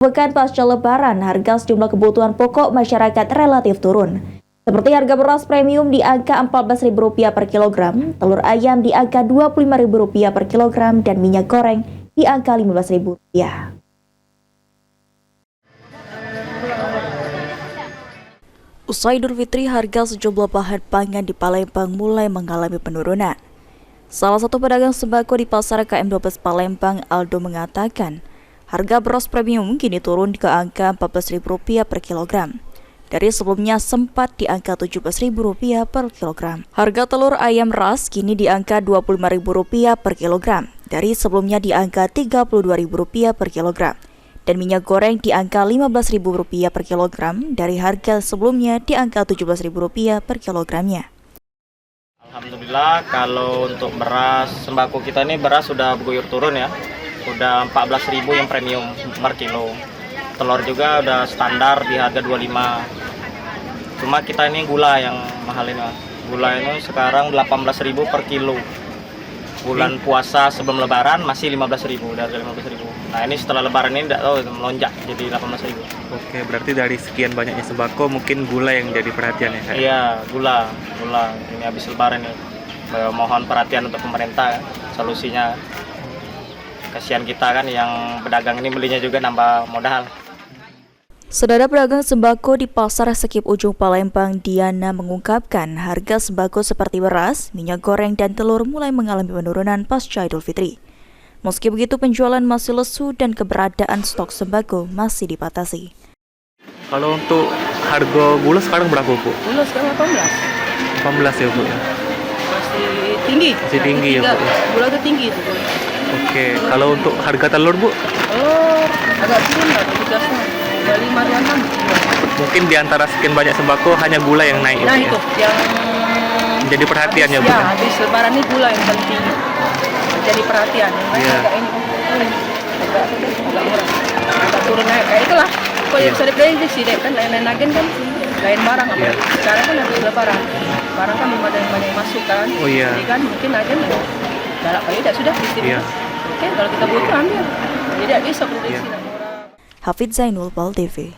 Pekan pasca Lebaran, harga sejumlah kebutuhan pokok masyarakat relatif turun. Seperti harga beras premium di angka Rp14.000 per kilogram, telur ayam di angka Rp25.000 per kilogram, dan minyak goreng di angka Rp15.000. Usai Idul Fitri, harga sejumlah bahan pangan di Palembang mulai mengalami penurunan. Salah satu pedagang sembako di Pasar KM12 Palembang, Aldo, mengatakan harga beras premium kini turun ke angka Rp14.000 per kilogram. Dari sebelumnya sempat di angka Rp17.000 per kilogram. Harga telur ayam ras kini di angka Rp25.000 per kilogram. Dari sebelumnya di angka Rp32.000 per kilogram. Dan minyak goreng di angka Rp15.000 per kilogram dari harga sebelumnya di angka Rp17.000 per kilogramnya. Alhamdulillah, kalau untuk beras sembako kita ini beras sudah berguyur turun ya. Udah Rp14.000 yang premium per kilo. Telur juga udah standar di harga Rp25. Cuma kita ini gula yang mahal ini, Mas. Gula ini sekarang Rp18.000 per kilo. Bulan puasa sebelum lebaran masih Rp15.000, dari Rp15.000. Nah, ini setelah lebaran ini tidak tahu melonjak jadi Rp18.000. Oke, berarti dari sekian banyaknya sembako mungkin gula yang jadi perhatian ya, Kak? Iya, gula. Ini habis lebaran nih. Mohon perhatian untuk pemerintah, solusinya. Kasihan kita kan yang pedagang ini belinya juga nambah modal. Saudara pedagang sembako di Pasar Sekip Ujung Palembang, Diana, mengungkapkan harga sembako seperti beras, minyak goreng, dan telur mulai mengalami penurunan pasca Idul Fitri. Meski begitu, penjualan masih lesu dan keberadaan stok sembako masih dibatasi. Kalau untuk harga gula sekarang berapa, Bu? Gula sekarang 18. 18 ya, Bu? Masih tinggi. Masih tinggi ya, Bu? Gula itu tinggi itu. Oke, kalau untuk harga telur, Bu? Telur agak turun lah, tugasnya. Udah 5-6. Mungkin di antara sekian banyak sembako hanya gula yang naik. Nah ya, itu, Bu, ya? yang Jadi perhatian ya, Bu? ya, habis lebaran ini gula yang penting. Jadi perhatian. Iya. Agak ini agak murah. Agak turun naik. Kayak itulah. Kok yang bisa diprediksi deh kan lain-lain agen kan lain barang apa. Iya. Sekarang kan habis lebaran. Barang kan belum ada yang banyak masuk kan. Oh iya. Jadi kan mungkin agen galak kali tidak sudah Iya. Oke, kalau kita butuh ambil. Jadi tidak bisa prediksi Iya. murah. Hafid Zainul, Pal TV.